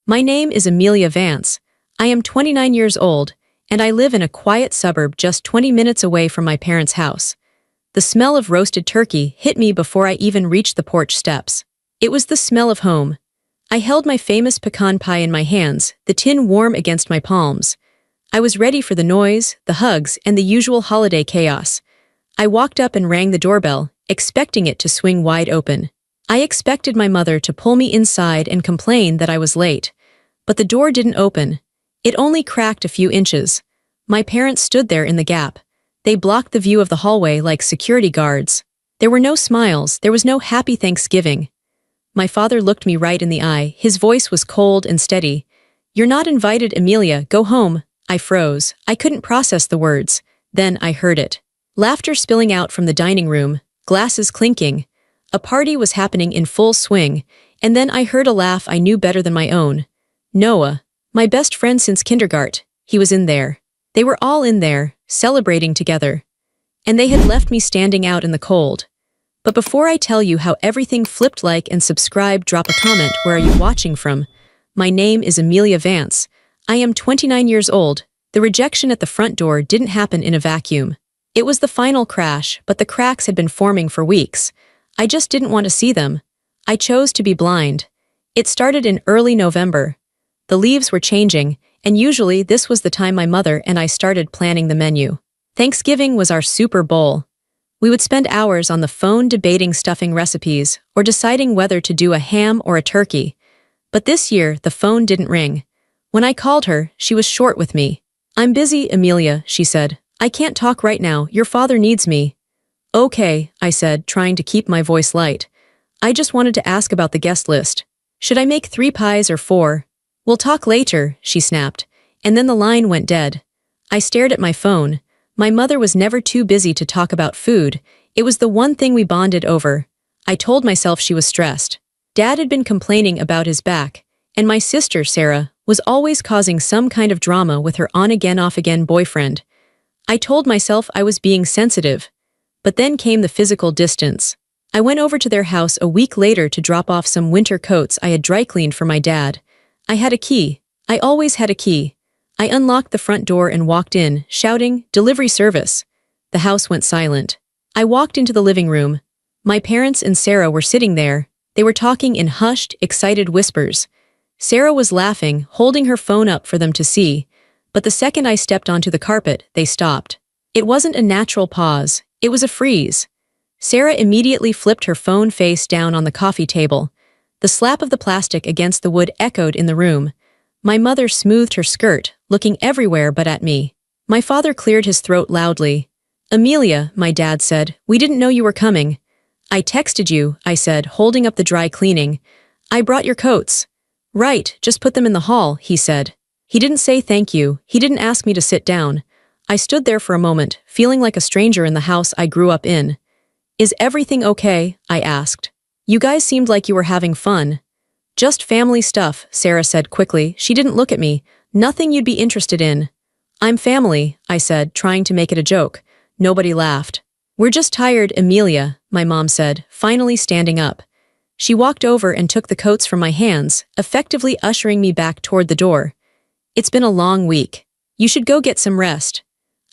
My name is Amelia Vance. I am 29 years old, and I live in a quiet suburb just 20 minutes away from my parents' house. The smell of roasted turkey hit me before I even reached the porch steps. It was the smell of home. I held my famous pecan pie in my hands, the tin warm against my palms. I was ready for the noise, the hugs, and the usual holiday chaos. I walked up and rang the doorbell, expecting it to swing wide open. I expected my mother to pull me inside and complain that I was late. But the door didn't open. It only cracked a few inches. My parents stood there in the gap. They blocked the view of the hallway like security guards. There were no smiles, there was no happy Thanksgiving. My father looked me right in the eye, his voice was cold and steady. "You're not invited, Amelia, go home." I froze. I couldn't process the words. Then I heard it. Laughter spilling out from the dining room, glasses clinking. A party was happening in full swing, and then I heard a laugh I knew better than my own. Noah, my best friend since kindergarten, he was in there. They were all in there, celebrating together. And they had left me standing out in the cold. But before I tell you how everything flipped, like and subscribe, drop a comment. Where are you watching from? My name is Amelia Vance. I am 29 years old. The rejection at the front door didn't happen in a vacuum. It was the final crash, but the cracks had been forming for weeks. I just didn't want to see them. I chose to be blind. It started in early November. The leaves were changing, and usually this was the time my mother and I started planning the menu. Thanksgiving was our Super Bowl. We would spend hours on the phone debating stuffing recipes or deciding whether to do a ham or a turkey. But this year, the phone didn't ring. When I called her, she was short with me. "I'm busy, Amelia," she said. "I can't talk right now, your father needs me." "Okay," I said, trying to keep my voice light. "I just wanted to ask about the guest list. Should I make 3 pies or 4? "We'll talk later," she snapped, and then the line went dead. I stared at my phone. My mother was never too busy to talk about food. It was the one thing we bonded over. I told myself she was stressed. Dad had been complaining about his back, and my sister, Sarah, was always causing some kind of drama with her on-again, off-again boyfriend. I told myself I was being sensitive. But then came the physical distance. I went over to their house a week later to drop off some winter coats I had dry cleaned for my dad. I had a key. I always had a key. I unlocked the front door and walked in, shouting, "Delivery service." The house went silent. I walked into the living room. My parents and Sarah were sitting there. They were talking in hushed, excited whispers. Sarah was laughing, holding her phone up for them to see. But the second I stepped onto the carpet, they stopped. It wasn't a natural pause. It was a freeze. Sarah immediately flipped her phone face down on the coffee table. The slap of the plastic against the wood echoed in the room. My mother smoothed her skirt, looking everywhere but at me. My father cleared his throat loudly. "Amelia," my dad said, "we didn't know you were coming." "I texted you," I said, holding up the dry cleaning. "I brought your coats." "Right, just put them in the hall," he said. He didn't say thank you. He didn't ask me to sit down. I stood there for a moment, feeling like a stranger in the house I grew up in. "Is everything okay?" I asked. "You guys seemed like you were having fun." "Just family stuff," Sarah said quickly. She didn't look at me. "Nothing you'd be interested in." "I'm family," I said, trying to make it a joke. Nobody laughed. "We're just tired, Amelia," my mom said, finally standing up. She walked over and took the coats from my hands, effectively ushering me back toward the door. "It's been a long week. You should go get some rest."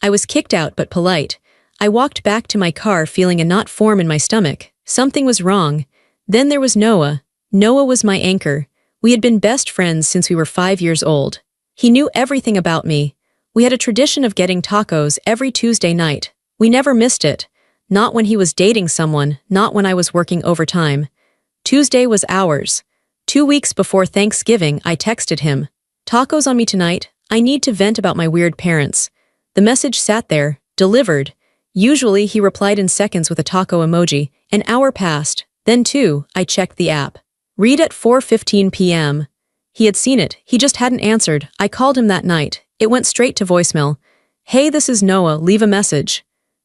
I was kicked out but polite. I walked back to my car feeling a knot form in my stomach. Something was wrong. Then there was Noah. Noah was my anchor. We had been best friends since we were 5 years old. He knew everything about me. We had a tradition of getting tacos every Tuesday night. We never missed it. Not when he was dating someone, not when I was working overtime. Tuesday was ours. 2 weeks before Thanksgiving, I texted him. "Tacos on me tonight. I need to vent about my weird parents." The message sat there, delivered. Usually he replied in seconds with a taco emoji. An hour passed. Then 2, I checked the app. Read at 4:15 p.m. He had seen it, he just hadn't answered. I called him that night. It went straight to voicemail. "Hey, this is Noah, leave a message."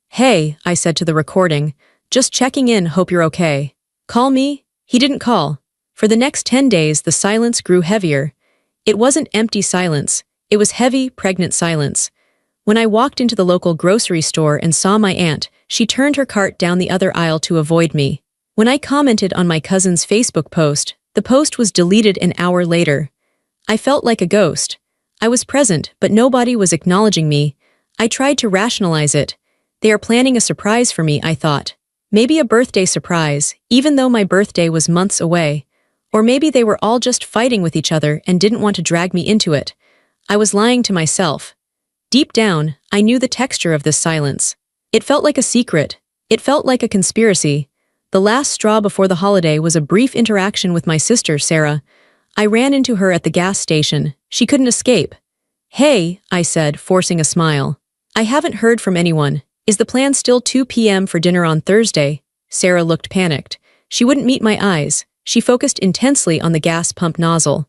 "Hey," I said to the recording. "Just checking in, hope you're okay." "Call me?" He didn't call. For the next 10 days, the silence grew heavier. It wasn't empty silence. It was heavy, pregnant silence. When I walked into the local grocery store and saw my aunt, she turned her cart down the other aisle to avoid me. When I commented on my cousin's Facebook post, the post was deleted an hour later. I felt like a ghost. I was present, but nobody was acknowledging me. I tried to rationalize it. They are planning a surprise for me, I thought. Maybe a birthday surprise, even though my birthday was months away. Or maybe they were all just fighting with each other and didn't want to drag me into it. I was lying to myself. Deep down, I knew the texture of this silence. It felt like a secret. It felt like a conspiracy. The last straw before the holiday was a brief interaction with my sister, Sarah. I ran into her at the gas station. She couldn't escape. "Hey," I said, forcing a smile. "I haven't heard from anyone. Is the plan still 2 p.m. for dinner on Thursday?" Sarah looked panicked. She wouldn't meet my eyes. She focused intensely on the gas pump nozzle.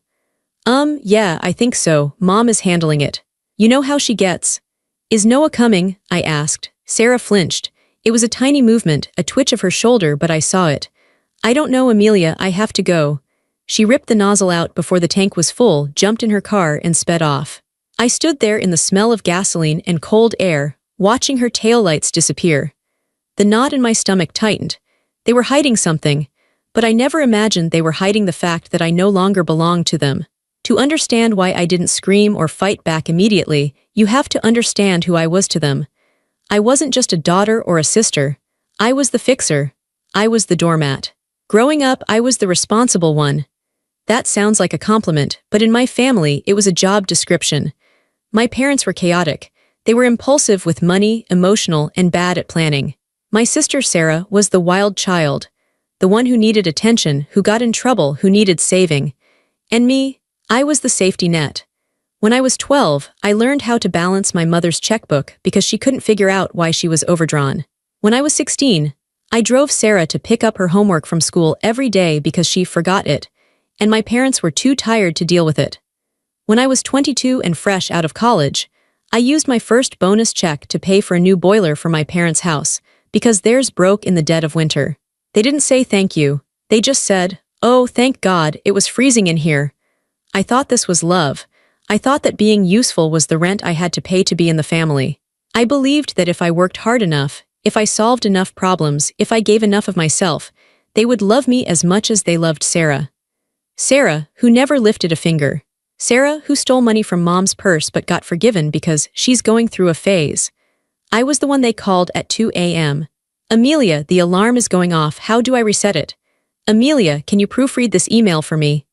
Yeah, I think so. Mom is handling it. You know how she gets." "Is Noah coming?" I asked. Sarah flinched. It was a tiny movement, a twitch of her shoulder, but I saw it. "I don't know, Amelia, I have to go." She ripped the nozzle out before the tank was full, jumped in her car, and sped off. I stood there in the smell of gasoline and cold air, watching her taillights disappear. The knot in my stomach tightened. They were hiding something, but I never imagined they were hiding the fact that I no longer belonged to them. To understand why I didn't scream or fight back immediately, you have to understand who I was to them. I wasn't just a daughter or a sister. I was the fixer. I was the doormat. Growing up, I was the responsible one. That sounds like a compliment, but in my family, it was a job description. My parents were chaotic. They were impulsive with money, emotional, and bad at planning. My sister Sarah was the wild child, the one who needed attention, who got in trouble, who needed saving. And me, I was the safety net. When I was 12, I learned how to balance my mother's checkbook because she couldn't figure out why she was overdrawn. When I was 16, I drove Sarah to pick up her homework from school every day because she forgot it, and my parents were too tired to deal with it. When I was 22 and fresh out of college, I used my first bonus check to pay for a new boiler for my parents' house, because theirs broke in the dead of winter. They didn't say thank you. They just said, "Oh, thank God, it was freezing in here." I thought this was love. I thought that being useful was the rent I had to pay to be in the family. I believed that if I worked hard enough, if I solved enough problems, if I gave enough of myself, they would love me as much as they loved Sarah. Sarah, who never lifted a finger. Sarah, who stole money from Mom's purse but got forgiven because she's going through a phase. I was the one they called at 2 a.m. "Amelia, the alarm is going off. How do I reset it?" "Amelia, can you proofread this email for me?"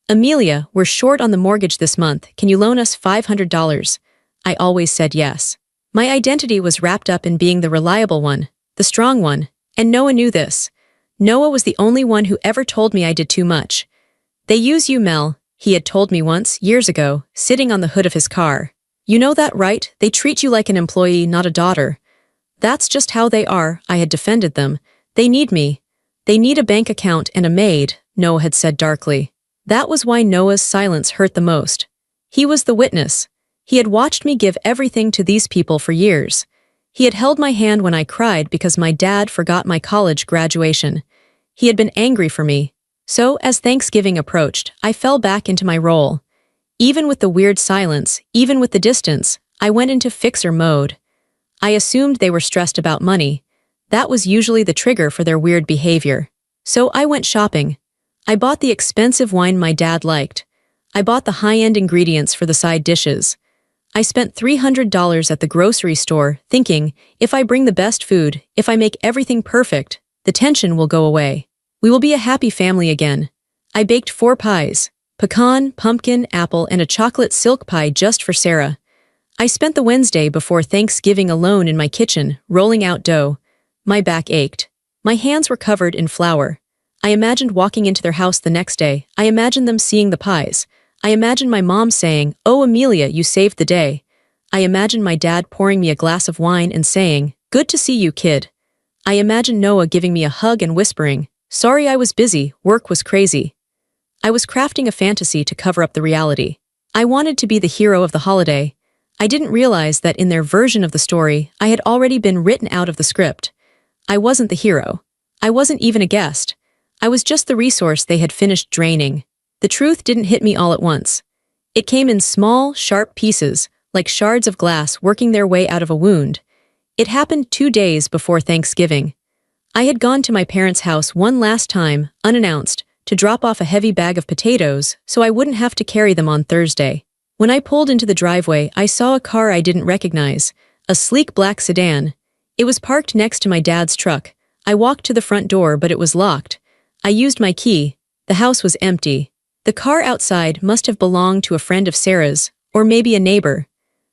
"Amelia, we're short on the mortgage this month. Can you loan us $500? I always said yes. My identity was wrapped up in being the reliable one, the strong one, and Noah knew this. Noah was the only one who ever told me I did too much. "They use you, Mel," he had told me once, years ago, sitting on the hood of his car. "You know that, right? They treat you like an employee, not a daughter." "That's just how they are," I had defended them. "They need me. They need a bank account and a maid," Noah had said darkly. That was why Noah's silence hurt the most. He was the witness. He had watched me give everything to these people for years. He had held my hand when I cried because my dad forgot my college graduation. He had been angry for me. So, as Thanksgiving approached, I fell back into my role. Even with the weird silence, even with the distance, I went into fixer mode. I assumed they were stressed about money. That was usually the trigger for their weird behavior. So I went shopping. I bought the expensive wine my dad liked. I bought the high-end ingredients for the side dishes. I spent $300 at the grocery store, thinking, if I bring the best food, if I make everything perfect, the tension will go away. We will be a happy family again. I baked 4 pies: pecan, pumpkin, apple, and a chocolate silk pie just for Sarah. I spent the Wednesday before Thanksgiving alone in my kitchen, rolling out dough. My back ached. My hands were covered in flour. I imagined walking into their house the next day. I imagined them seeing the pies. I imagined my mom saying, "Oh, Amelia, you saved the day." I imagined my dad pouring me a glass of wine and saying, "Good to see you, kid." I imagined Noah giving me a hug and whispering, "Sorry I was busy, work was crazy." I was crafting a fantasy to cover up the reality. I wanted to be the hero of the holiday. I didn't realize that in their version of the story, I had already been written out of the script. I wasn't the hero. I wasn't even a guest. I was just the resource they had finished draining. The truth didn't hit me all at once. It came in small, sharp pieces, like shards of glass working their way out of a wound. It happened 2 days before Thanksgiving. I had gone to my parents' house one last time, unannounced, to drop off a heavy bag of potatoes so I wouldn't have to carry them on Thursday. When I pulled into the driveway, I saw a car I didn't recognize, a sleek black sedan. It was parked next to my dad's truck. I walked to the front door, but it was locked. I used my key. The house was empty. The car outside must have belonged to a friend of Sarah's, or maybe a neighbor.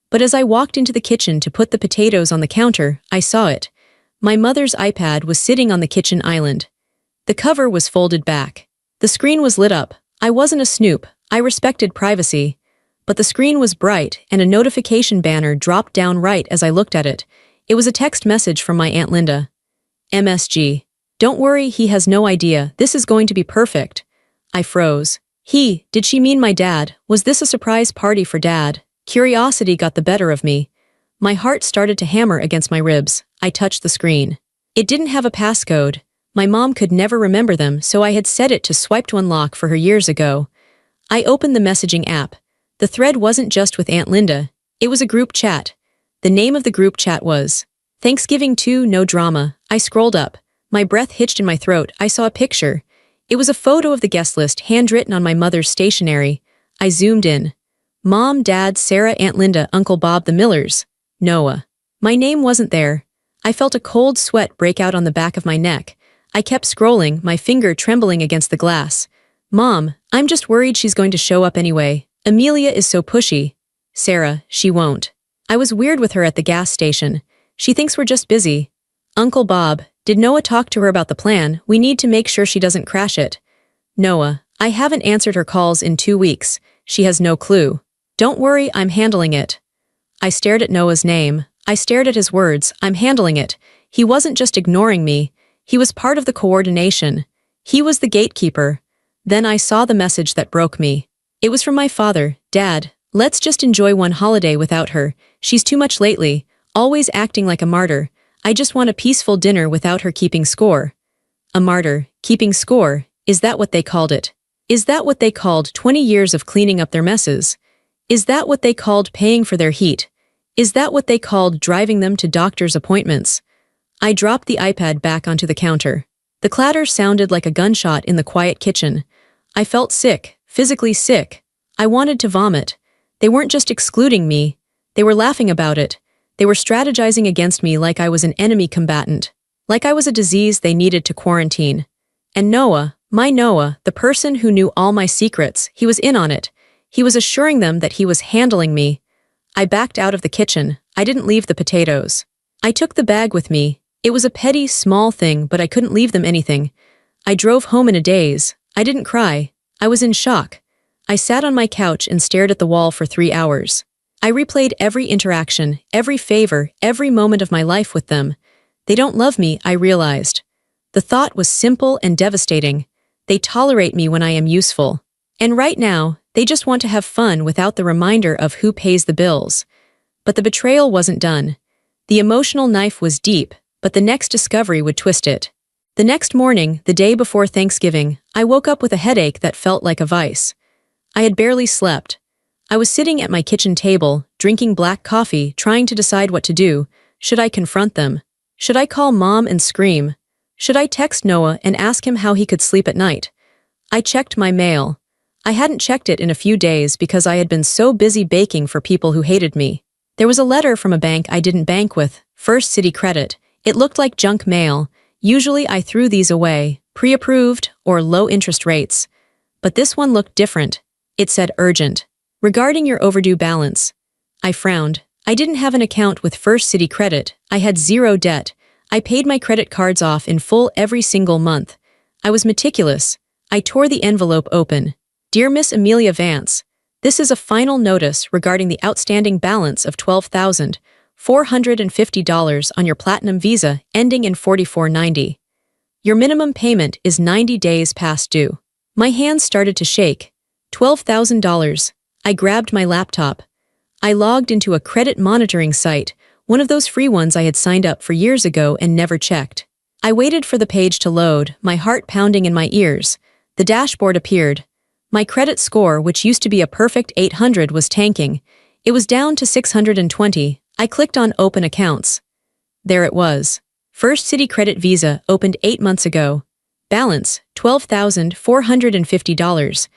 But as I walked into the kitchen to put the potatoes on the counter, I saw it. My mother's iPad was sitting on the kitchen island. The cover was folded back. The screen was lit up. I wasn't a snoop. I respected privacy. But the screen was bright, and a notification banner dropped down right as I looked at it. It was a text message from my Aunt Linda. MSG. Don't worry, he has no idea. This is going to be perfect. I froze. Did she mean my dad? Was this a surprise party for Dad? Curiosity got the better of me. My heart started to hammer against my ribs. I touched the screen. It didn't have a passcode. My mom could never remember them, so I had set it to swipe to unlock for her years ago. I opened the messaging app. The thread wasn't just with Aunt Linda. It was a group chat. The name of the group chat was Thanksgiving 2 No Drama. I scrolled up. My breath hitched in my throat. I saw a picture. It was a photo of the guest list handwritten on my mother's stationery. I zoomed in. Mom, Dad, Sarah, Aunt Linda, Uncle Bob, the Millers. Noah. My name wasn't there. I felt a cold sweat break out on the back of my neck. I kept scrolling, my finger trembling against the glass. Mom, I'm just worried she's going to show up anyway. Amelia is so pushy. Sarah, she won't. I was weird with her at the gas station. She thinks we're just busy. Uncle Bob, did Noah talk to her about the plan? We need to make sure she doesn't crash it. Noah, I haven't answered her calls in 2 weeks. She has no clue. Don't worry, I'm handling it. I stared at Noah's name. I stared at his words. I'm handling it. He wasn't just ignoring me. He was part of the coordination. He was the gatekeeper. Then I saw the message that broke me. It was from my father. Dad, let's just enjoy one holiday without her. She's too much lately, always acting like a martyr. I just want a peaceful dinner without her keeping score. A martyr, keeping score, is that what they called it? Is that what they called 20 years of cleaning up their messes? Is that what they called paying for their heat? Is that what they called driving them to doctor's appointments? I dropped the iPad back onto the counter. The clatter sounded like a gunshot in the quiet kitchen. I felt sick, physically sick. I wanted to vomit. They weren't just excluding me. They were laughing about it. They were strategizing against me like I was an enemy combatant. Like I was a disease they needed to quarantine. And Noah, my Noah, the person who knew all my secrets, he was in on it. He was assuring them that he was handling me. I backed out of the kitchen. I didn't leave the potatoes. I took the bag with me. It was a petty, small thing, but I couldn't leave them anything. I drove home in a daze. I didn't cry. I was in shock. I sat on my couch and stared at the wall for 3 hours. I replayed every interaction, every favor, every moment of my life with them. They don't love me, I realized. The thought was simple and devastating. They tolerate me when I am useful. And right now, they just want to have fun without the reminder of who pays the bills. But the betrayal wasn't done. The emotional knife was deep, but the next discovery would twist it. The next morning, the day before Thanksgiving, I woke up with a headache that felt like a vice. I had barely slept. I was sitting at my kitchen table, drinking black coffee, trying to decide what to do. Should I confront them? Should I call Mom and scream? Should I text Noah and ask him how he could sleep at night? I checked my mail. I hadn't checked it in a few days because I had been so busy baking for people who hated me. There was a letter from a bank I didn't bank with, First City Credit. It looked like junk mail. Usually I threw these away, pre-approved or low interest rates. But this one looked different. It said urgent. Regarding your overdue balance. I frowned. I didn't have an account with First City Credit. I had zero debt. I paid my credit cards off in full every single month. I was meticulous. I tore the envelope open. Dear Miss Amelia Vance, this is a final notice regarding the outstanding balance of $12,450 on your Platinum Visa ending in 4490. Your minimum payment is 90 days past due. My hands started to shake. $12,000. I grabbed my laptop. I logged into a credit monitoring site, one of those free ones I had signed up for years ago and never checked. I waited for the page to load, my heart pounding in my ears. The dashboard appeared. My credit score, which used to be a perfect 800, was tanking. It was down to 620. I clicked on Open Accounts. There it was. First City Credit Visa, opened 8 months ago. Balance, $12,450.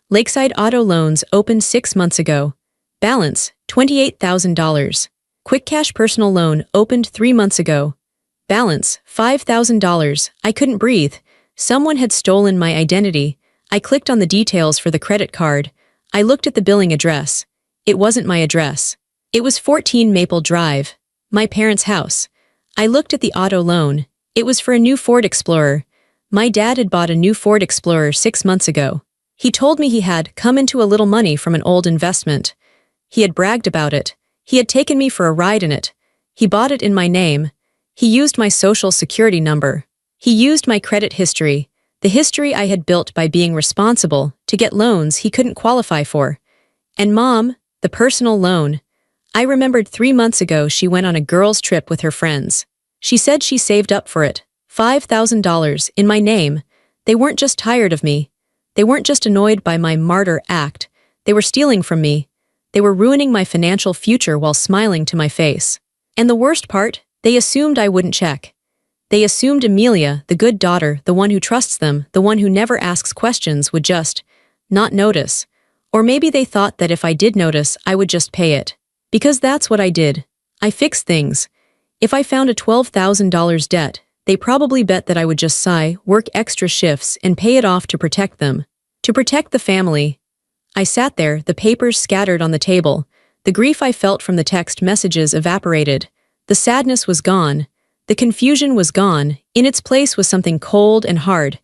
Lakeside Auto Loans opened 6 months ago. Balance, $28,000. Quick Cash Personal Loan opened 3 months ago. Balance, $5,000. I couldn't breathe. Someone had stolen my identity. I clicked on the details for the credit card. I looked at the billing address. It wasn't my address. It was 14 Maple Drive, my parents' house. I looked at the auto loan. It was for a new Ford Explorer. My dad had bought a new Ford Explorer 6 months ago. He told me he had come into a little money from an old investment. He had bragged about it. He had taken me for a ride in it. He bought it in my name. He used my social security number. He used my credit history, the history I had built by being responsible, to get loans he couldn't qualify for. And Mom, the personal loan. I remembered 3 months ago she went on a girls' trip with her friends. She said she saved up for it, $5,000 in my name. They weren't just tired of me. They weren't just annoyed by my martyr act. They were stealing from me. They were ruining my financial future while smiling to my face. And the worst part, they assumed I wouldn't check. They assumed Amelia, the good daughter, the one who trusts them, the one who never asks questions, would just not notice. Or maybe they thought that if I did notice, I would just pay it. Because that's what I did. I fixed things. If I found a $12,000 debt, they probably bet that I would just sigh, work extra shifts, and pay it off to protect them. To protect the family. I sat there, the papers scattered on the table. The grief I felt from the text messages evaporated. The sadness was gone. The confusion was gone. In its place was something cold and hard.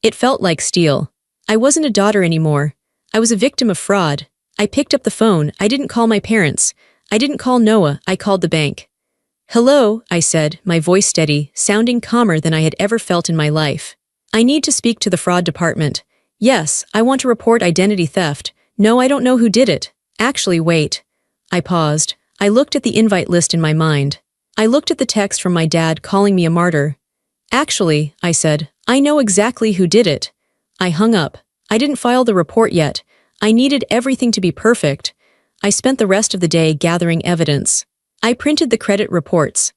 It felt like steel. I wasn't a daughter anymore. I was a victim of fraud. I picked up the phone. I didn't call my parents. I didn't call Noah. I called the bank. "Hello," I said, my voice steady, sounding calmer than I had ever felt in my life. "I need to speak to the fraud department." "Yes, I want to report identity theft." "No, I don't know who did it." "Actually, wait." I paused. I looked at the invite list in my mind. I looked at the text from my dad calling me a martyr. "Actually," I said, "I know exactly who did it." I hung up. I didn't file the report yet. I needed everything to be perfect. I spent the rest of the day gathering evidence. I printed the credit reports.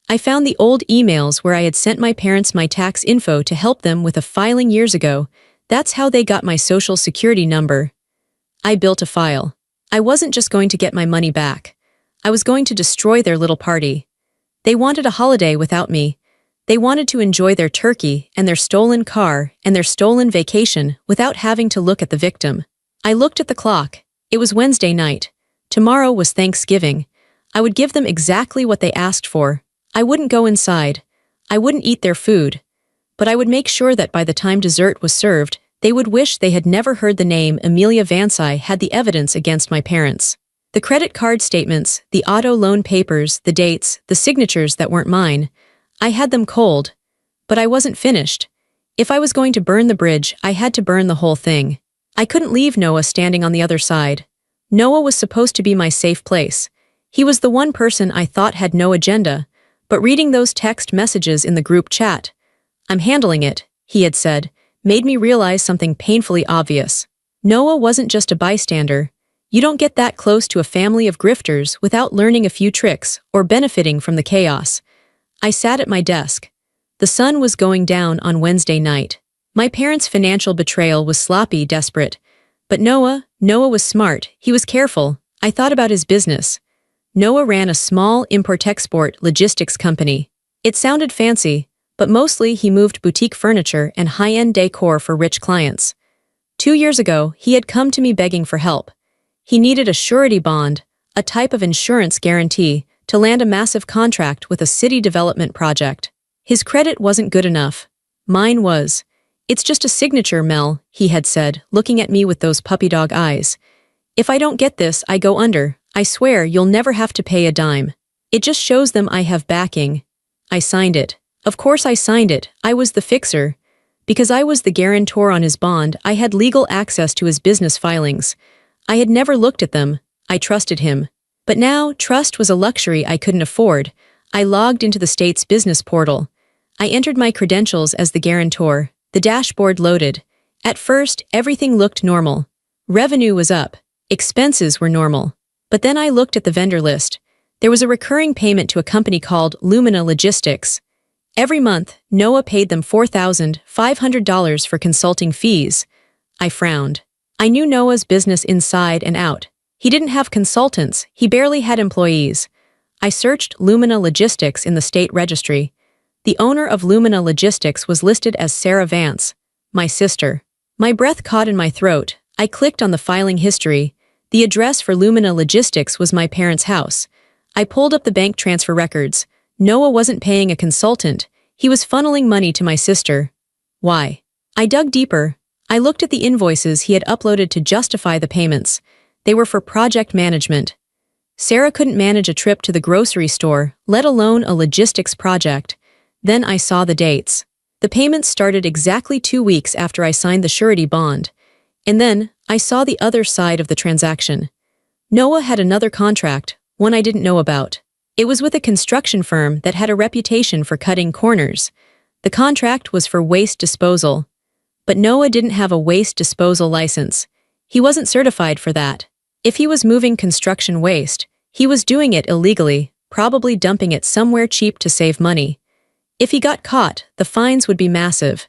I found the old emails where I had sent my parents my tax info to help them with a filing years ago. That's how they got my social security number. I built a file. I wasn't just going to get my money back. I was going to destroy their little party. They wanted a holiday without me. They wanted to enjoy their turkey and their stolen car and their stolen vacation without having to look at the victim. I looked at the clock. It was Wednesday night. Tomorrow was Thanksgiving. I would give them exactly what they asked for. I wouldn't go inside. I wouldn't eat their food. But I would make sure that by the time dessert was served, they would wish they had never heard the name Amelia Vansai had the evidence against my parents. The credit card statements, the auto loan papers, the dates, the signatures that weren't mine. I had them cold. But I wasn't finished. If I was going to burn the bridge, I had to burn the whole thing. I couldn't leave Noah standing on the other side. Noah was supposed to be my safe place. He was the one person I thought had no agenda, but reading those text messages in the group chat, "I'm handling it," he had said, made me realize something painfully obvious. Noah wasn't just a bystander. You don't get that close to a family of grifters without learning a few tricks or benefiting from the chaos. I sat at my desk. The sun was going down on Wednesday night. My parents' financial betrayal was sloppy, desperate. But Noah was smart. He was careful. I thought about his business. Noah ran a small import-export logistics company. It sounded fancy, but mostly he moved boutique furniture and high-end decor for rich clients. 2 years ago, he had come to me begging for help. He needed a surety bond, a type of insurance guarantee, to land a massive contract with a city development project. His credit wasn't good enough. Mine was. "It's just a signature, Mel," he had said, looking at me with those puppy dog eyes. "If I don't get this, I go under. I swear you'll never have to pay a dime. It just shows them I have backing." I signed it. Of course I signed it. I was the fixer. Because I was the guarantor on his bond, I had legal access to his business filings. I had never looked at them. I trusted him. But now, trust was a luxury I couldn't afford. I logged into the state's business portal. I entered my credentials as the guarantor. The dashboard loaded. At first, everything looked normal. Revenue was up. Expenses were normal. But then I looked at the vendor list. There was a recurring payment to a company called Lumina Logistics. Every month, Noah paid them $4,500 for consulting fees. I frowned. I knew Noah's business inside and out. He didn't have consultants, he barely had employees. I searched Lumina Logistics in the state registry. The owner of Lumina Logistics was listed as Sarah Vance, my sister. My breath caught in my throat. I clicked on the filing history. The address for Lumina Logistics was my parents' house. I pulled up the bank transfer records. Noah wasn't paying a consultant. He was funneling money to my sister. Why? I dug deeper. I looked at the invoices he had uploaded to justify the payments. They were for project management. Sarah couldn't manage a trip to the grocery store, let alone a logistics project. Then I saw the dates. The payments started exactly 2 weeks after I signed the surety bond. And then, I saw the other side of the transaction. Noah had another contract, one I didn't know about. It was with a construction firm that had a reputation for cutting corners. The contract was for waste disposal. But Noah didn't have a waste disposal license. He wasn't certified for that. If he was moving construction waste, he was doing it illegally, probably dumping it somewhere cheap to save money. If he got caught, the fines would be massive.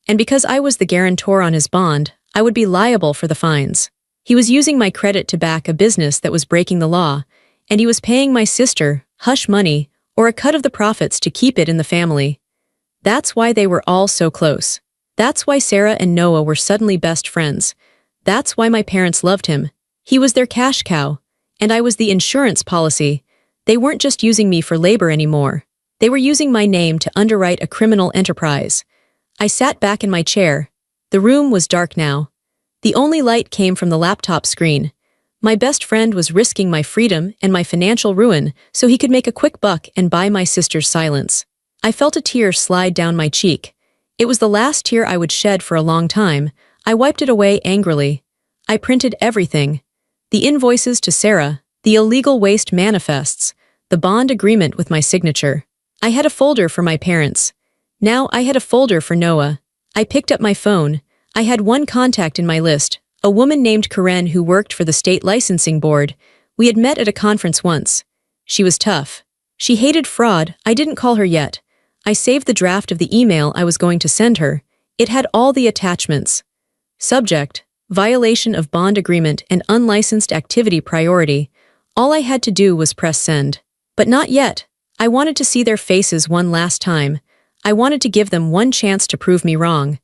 And because I was the guarantor on his bond, I would be liable for the fines. He was using my credit to back a business that was breaking the law, and he was paying my sister hush money or a cut of the profits to keep it in the family. That's why they were all so close. That's why Sarah and Noah were suddenly best friends. That's why my parents loved him. He was their cash cow, and I was the insurance policy. They weren't just using me for labor anymore. They were using my name to underwrite a criminal enterprise. I sat back in my chair. The room was dark now. The only light came from the laptop screen. My best friend was risking my freedom and my financial ruin so he could make a quick buck and buy my sister's silence. I felt a tear slide down my cheek. It was the last tear I would shed for a long time. I wiped it away angrily. I printed everything. The invoices to Sarah, the illegal waste manifests, the bond agreement with my signature. I had a folder for my parents. Now I had a folder for Noah. I picked up my phone. I had one contact in my list, a woman named Karen who worked for the state licensing board. We had met at a conference once. She was tough. She hated fraud. I didn't call her yet. I saved the draft of the email I was going to send her. It had all the attachments. Subject: violation of bond agreement and unlicensed activity priority. All I had to do was press send. But not yet. I wanted to see their faces one last time. I wanted to give them one chance to prove me wrong.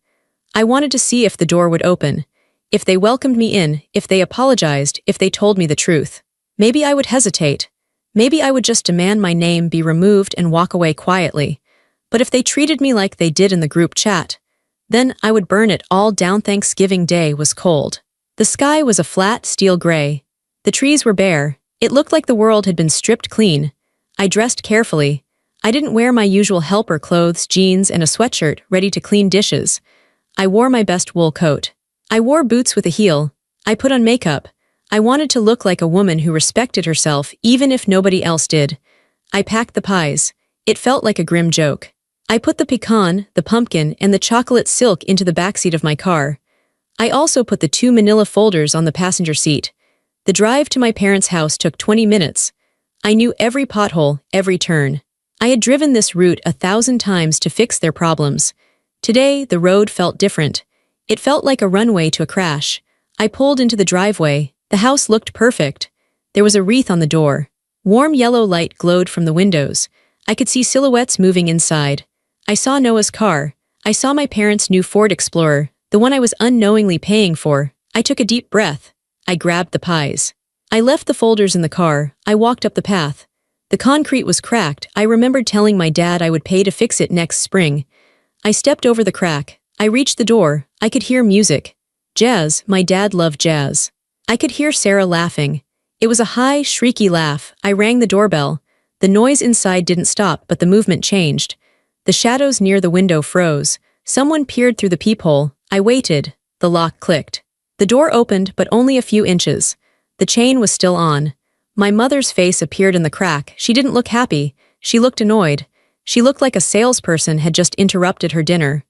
I wanted to see if the door would open. If they welcomed me in, if they apologized, if they told me the truth. Maybe I would hesitate. Maybe I would just demand my name be removed and walk away quietly. But if they treated me like they did in the group chat, then I would burn it all down. Thanksgiving Day was cold. The sky was a flat steel gray. The trees were bare. It looked like the world had been stripped clean. I dressed carefully. I didn't wear my usual helper clothes, jeans, and a sweatshirt ready to clean dishes. I wore my best wool coat. I wore boots with a heel. I put on makeup. I wanted to look like a woman who respected herself even if nobody else did. I packed the pies. It felt like a grim joke. I put the pecan, the pumpkin, and the chocolate silk into the backseat of my car. I also put the 2 manila folders on the passenger seat. The drive to my parents' house took 20 minutes. I knew every pothole, every turn. I had driven this route 1,000 times to fix their problems. Today, the road felt different. It felt like a runway to a crash. I pulled into the driveway. The house looked perfect. There was a wreath on the door. Warm yellow light glowed from the windows. I could see silhouettes moving inside. I saw Noah's car. I saw my parents' new Ford Explorer, the one I was unknowingly paying for. I took a deep breath. I grabbed the pies. I left the folders in the car. I walked up the path. The concrete was cracked. I remembered telling my dad I would pay to fix it next spring. I stepped over the crack. I reached the door. I could hear music. Jazz. My dad loved jazz. I could hear Sarah laughing. It was a high, shrieky laugh. I rang the doorbell. The noise inside didn't stop, but the movement changed. The shadows near the window froze. Someone peered through the peephole. I waited. The lock clicked. The door opened, but only a few inches. The chain was still on. My mother's face appeared in the crack. She didn't look happy. She looked annoyed. She looked like a salesperson had just interrupted her dinner.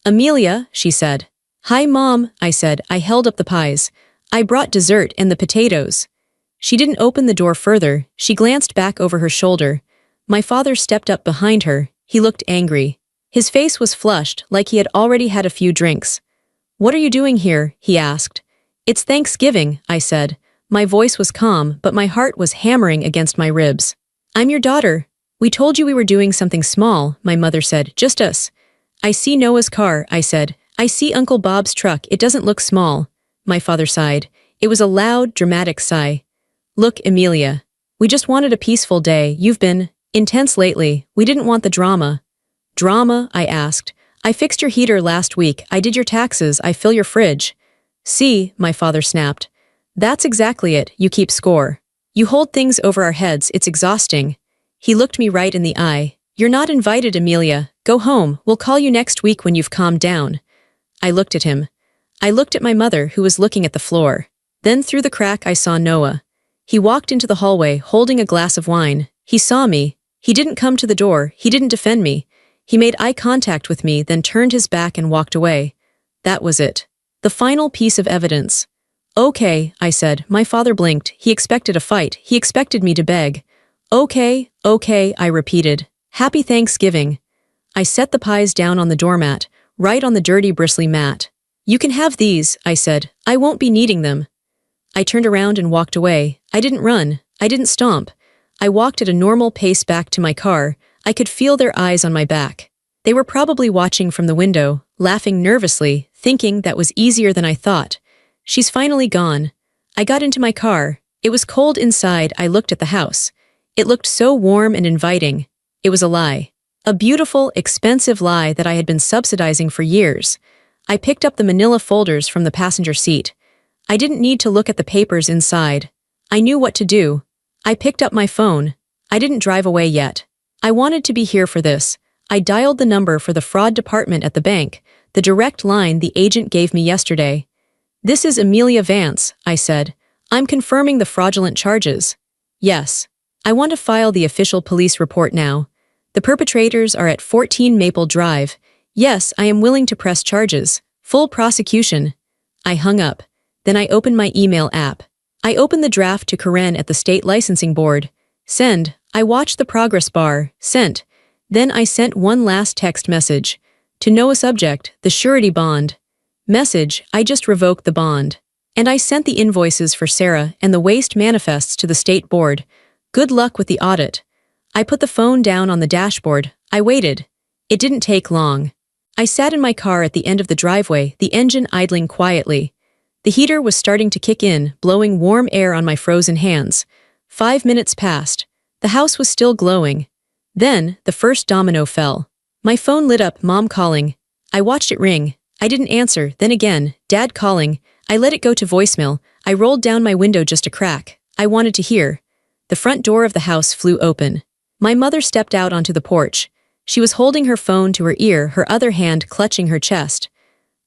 "Amelia," she said. "Hi, Mom," I said. I held up the pies. "I brought dessert and the potatoes." She didn't open the door further. She glanced back over her shoulder. My father stepped up behind her. He looked angry. His face was flushed, like he had already had a few drinks. "What are you doing here?" he asked. "It's Thanksgiving," I said. My voice was calm, but my heart was hammering against my ribs. "I'm your daughter. We told you we were doing something small," my mother said. "Just us." "I see Noah's car," I said. "I see Uncle Bob's truck. It doesn't look small." My father sighed. It was a loud, dramatic sigh. "Look, Amelia. We just wanted a peaceful day. You've been intense lately. We didn't want the drama." "Drama?" I asked. "I fixed your heater last week. I did your taxes. I fill your fridge." "See," my father snapped. "That's exactly it. You keep score. You hold things over our heads. It's exhausting." He looked me right in the eye. "You're not invited, Amelia. Go home. We'll call you next week when you've calmed down." I looked at him. I looked at my mother, who was looking at the floor. Then through the crack I saw Noah. He walked into the hallway, holding a glass of wine. He saw me. He didn't come to the door. He didn't defend me. He made eye contact with me, then turned his back and walked away. That was it. The final piece of evidence. "Okay," I said. My father blinked. He expected a fight. He expected me to beg. "Okay, okay," I repeated. "Happy Thanksgiving." I set the pies down on the doormat, right on the dirty, bristly mat. "You can have these," I said. "I won't be needing them." I turned around and walked away. I didn't run. I didn't stomp. I walked at a normal pace back to my car. I could feel their eyes on my back. They were probably watching from the window, laughing nervously, thinking that was easier than I thought. She's finally gone. I got into my car. It was cold inside. I looked at the house. It looked so warm and inviting. It was a lie. A beautiful, expensive lie that I had been subsidizing for years. I picked up the manila folders from the passenger seat. I didn't need to look at the papers inside. I knew what to do. I picked up my phone. I didn't drive away yet. I wanted to be here for this. I dialed the number for the fraud department at the bank, the direct line the agent gave me yesterday. "This is Amelia Vance," I said. "I'm confirming the fraudulent charges." "Yes. I want to file the official police report now. The perpetrators are at 14 Maple Drive. Yes, I am willing to press charges. Full prosecution." I hung up. Then I opened my email app. I opened the draft to Karen at the state licensing board. Send. I watched the progress bar. Sent. Then I sent one last text message. To Noah subject, the surety bond. Message, I just revoked the bond. And I sent the invoices for Sarah and the waste manifests to the state board. Good luck with the audit. I put the phone down on the dashboard. I waited. It didn't take long. I sat in my car at the end of the driveway, the engine idling quietly. The heater was starting to kick in, blowing warm air on my frozen hands. 5 minutes passed. The house was still glowing. Then, the first domino fell. My phone lit up, Mom calling. I watched it ring. I didn't answer, then again, Dad calling. I let it go to voicemail. I rolled down my window just a crack. I wanted to hear. The front door of the house flew open. My mother stepped out onto the porch. She was holding her phone to her ear, her other hand clutching her chest.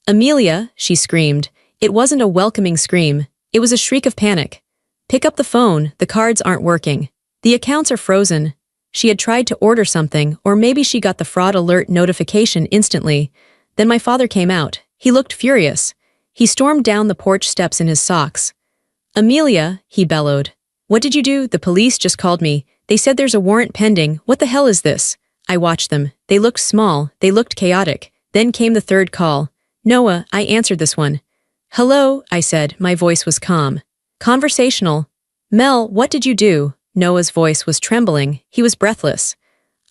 "Amelia," she screamed. It wasn't a welcoming scream. It was a shriek of panic. "Pick up the phone, the cards aren't working. The accounts are frozen." She had tried to order something, or maybe she got the fraud alert notification instantly. Then my father came out. He looked furious. He stormed down the porch steps in his socks. "Amelia," he bellowed. "What did you do? The police just called me. They said there's a warrant pending. What the hell is this?" I watched them. They looked small. They looked chaotic. Then came the third call. "Noah," I answered this one. "Hello," I said. My voice was calm. Conversational. "Mel, what did you do?" Noah's voice was trembling. He was breathless.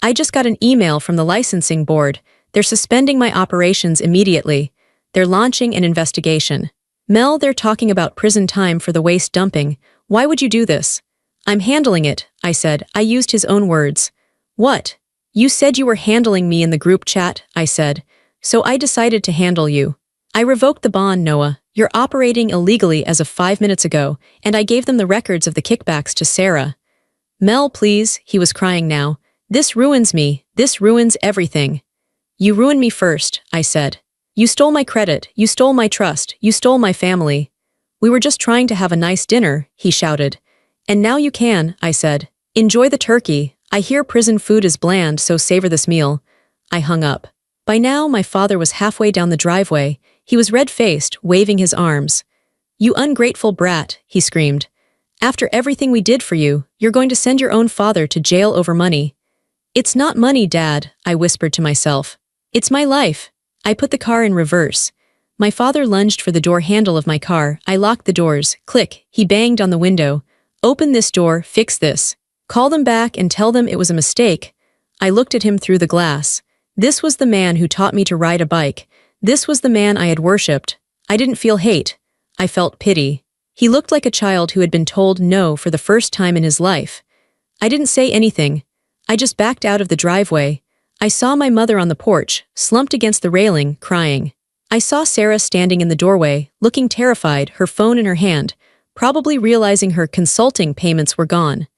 "I just got an email from the licensing board. They're suspending my operations immediately. They're launching an investigation." "Mel, they're talking about prison time for the waste dumping. Why would you do this?" "I'm handling it," I said. I used his own words. "What?" "You said you were handling me in the group chat," I said. "So I decided to handle you. I revoked the bond, Noah. You're operating illegally as of 5 minutes ago, and I gave them the records of the kickbacks to Sarah." "Mel, please," he was crying now. "This ruins me. This ruins everything." "You ruined me first," I said. "You stole my credit. You stole my trust. You stole my family." "We were just trying to have a nice dinner," he shouted. "And now you can," I said. "Enjoy the turkey. I hear prison food is bland, so savor this meal." I hung up. By now, my father was halfway down the driveway. He was red-faced, waving his arms. "You ungrateful brat," he screamed. "After everything we did for you, you're going to send your own father to jail over money." It's not money, Dad, I whispered to myself. It's my life. I put the car in reverse. My father lunged for the door handle of my car. I locked the doors. Click, he banged on the window. Open this door, fix this. Call them back and tell them it was a mistake. I looked at him through the glass. This was the man who taught me to ride a bike. This was the man I had worshipped. I didn't feel hate. I felt pity. He looked like a child who had been told no for the first time in his life. I didn't say anything. I just backed out of the driveway. I saw my mother on the porch, slumped against the railing, crying. I saw Sarah standing in the doorway, looking terrified, her phone in her hand, probably realizing her consulting payments were gone.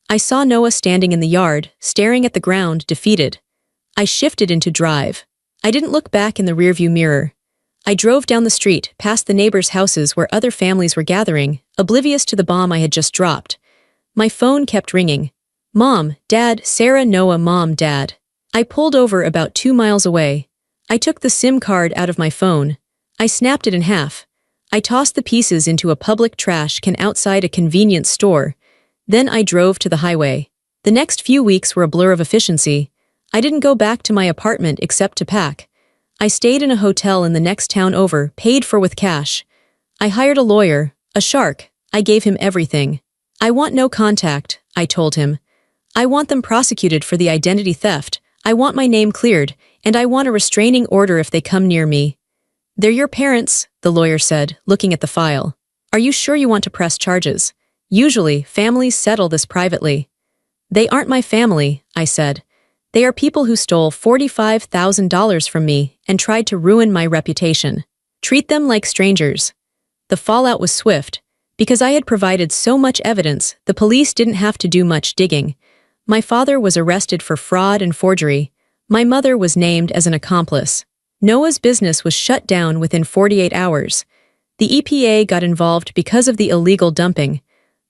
I saw Noah standing in the yard, staring at the ground, defeated. I shifted into drive. I didn't look back in the rearview mirror. I drove down the street, past the neighbors' houses where other families were gathering, oblivious to the bomb I had just dropped. My phone kept ringing. Mom, Dad, Sarah, Noah, Mom, Dad. I pulled over about 2 miles away. I took the SIM card out of my phone. I snapped it in half. I tossed the pieces into a public trash can outside a convenience store. Then I drove to the highway. The next few weeks were a blur of efficiency. I didn't go back to my apartment except to pack. I stayed in a hotel in the next town over, paid for with cash. I hired a lawyer, a shark. I gave him everything. I want no contact, I told him. I want them prosecuted for the identity theft. I want my name cleared, and I want a restraining order if they come near me. They're your parents, the lawyer said, looking at the file. Are you sure you want to press charges? Usually, families settle this privately. They aren't my family, I said. They are people who stole $45,000 from me and tried to ruin my reputation. Treat them like strangers. The fallout was swift. Because I had provided so much evidence, the police didn't have to do much digging. My father was arrested for fraud and forgery. My mother was named as an accomplice. Noah's business was shut down within 48 hours. The EPA got involved because of the illegal dumping.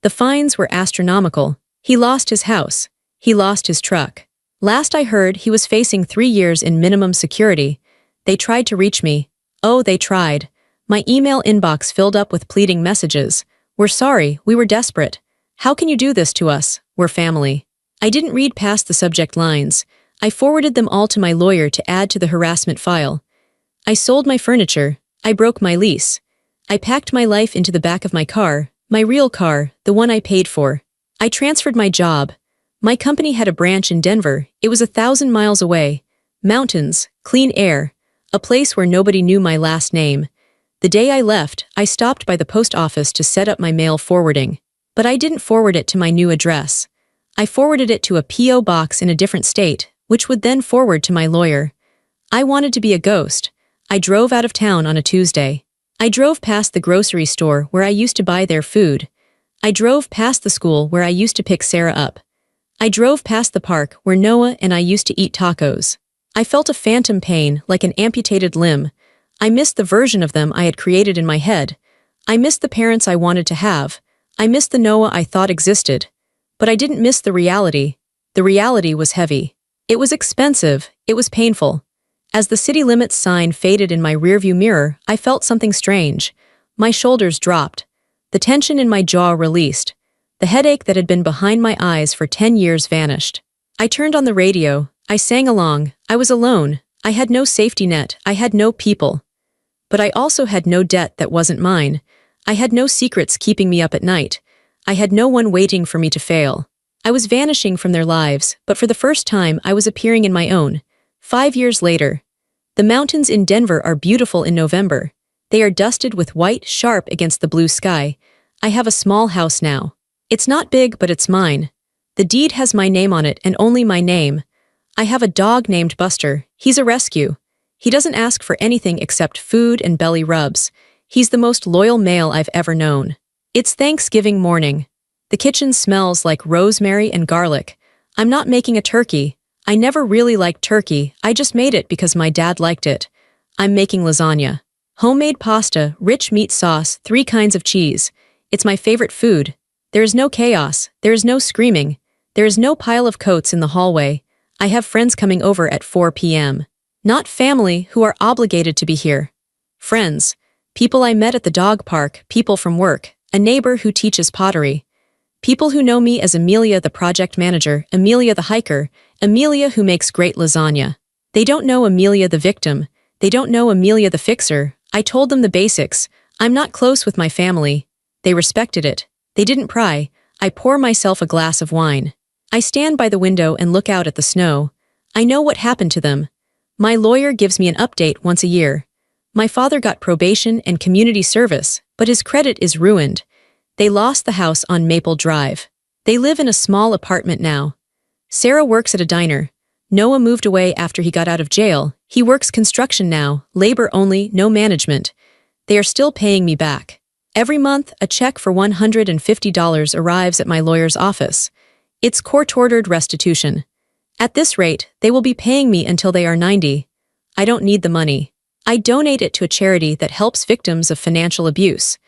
The fines were astronomical. He lost his house. He lost his truck. Last I heard, he was facing 3 years in minimum security. They tried to reach me. Oh, they tried. My email inbox filled up with pleading messages. We're sorry, we were desperate. How can you do this to us? We're family. I didn't read past the subject lines. I forwarded them all to my lawyer to add to the harassment file. I sold my furniture. I broke my lease. I packed my life into the back of my car, my real car, the one I paid for. I transferred my job. My company had a branch in Denver. It was 1,000 miles away. Mountains, clean air, a place where nobody knew my last name. The day I left, I stopped by the post office to set up my mail forwarding. But I didn't forward it to my new address. I forwarded it to a P.O. box in a different state, which would then forward to my lawyer. I wanted to be a ghost. I drove out of town on a Tuesday. I drove past the grocery store where I used to buy their food. I drove past the school where I used to pick Sarah up. I drove past the park where Noah and I used to eat tacos. I felt a phantom pain, like an amputated limb. I missed the version of them I had created in my head. I missed the parents I wanted to have. I missed the Noah I thought existed. But I didn't miss the reality. The reality was heavy. It was expensive. It was painful. As the city limits sign faded in my rearview mirror, I felt something strange. My shoulders dropped. The tension in my jaw released. The headache that had been behind my eyes for 10 years vanished. I turned on the radio. I sang along. I was alone. I had no safety net. I had no people. But I also had no debt that wasn't mine. I had no secrets keeping me up at night. I had no one waiting for me to fail. I was vanishing from their lives, but for the first time I was appearing in my own. 5 years later. The mountains in Denver are beautiful in November. They are dusted with white, sharp against the blue sky. I have a small house now. It's not big, but it's mine. The deed has my name on it and only my name. I have a dog named Buster. He's a rescue. He doesn't ask for anything except food and belly rubs. He's the most loyal male I've ever known. It's Thanksgiving morning. The kitchen smells like rosemary and garlic. I'm not making a turkey. I never really liked turkey. I just made it because my dad liked it. I'm making lasagna. Homemade pasta, rich meat sauce, 3 kinds of cheese. It's my favorite food. There is no chaos. There is no screaming. There is no pile of coats in the hallway. I have friends coming over at 4 p.m. Not family who are obligated to be here. Friends. People I met at the dog park, people from work, a neighbor who teaches pottery. People who know me as Amelia the project manager, Amelia the hiker, Amelia who makes great lasagna. They don't know Amelia the victim. They don't know Amelia the fixer. I told them the basics. I'm not close with my family. They respected it. They didn't pry. I pour myself a glass of wine. I stand by the window and look out at the snow. I know what happened to them. My lawyer gives me an update once a year. My father got probation and community service, but his credit is ruined. They lost the house on Maple Drive. They live in a small apartment now. Sarah works at a diner. Noah moved away after he got out of jail. He works construction now, labor only, no management. They are still paying me back. Every month, a check for $150 arrives at my lawyer's office. It's court-ordered restitution. At this rate, they will be paying me until they are 90. I don't need the money. I donate it to a charity that helps victims of financial abuse.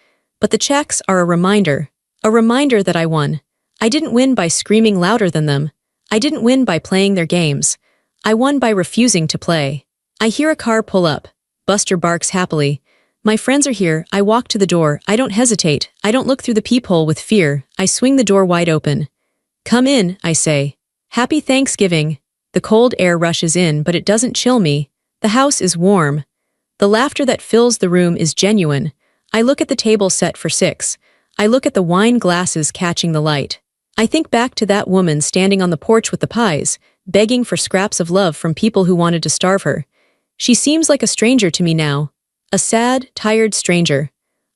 But the checks are a reminder that I won. I didn't win by screaming louder than them. I didn't win by playing their games. I won by refusing to play. I hear a car pull up. Buster barks happily. My friends are here. I walk to the door. I don't hesitate. I don't look through the peephole with fear. I swing the door wide open. Come in, I say. Happy Thanksgiving. The cold air rushes in, but it doesn't chill me. The house is warm. The laughter that fills the room is genuine. I look at the table set for 6. I look at the wine glasses catching the light. I think back to that woman standing on the porch with the pies, begging for scraps of love from people who wanted to starve her. She seems like a stranger to me now. A sad, tired stranger.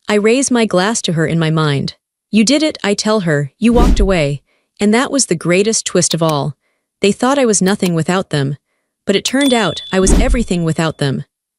I raise my glass to her in my mind. You did it, I tell her. You walked away. And that was the greatest twist of all. They thought I was nothing without them. But it turned out I was everything without them.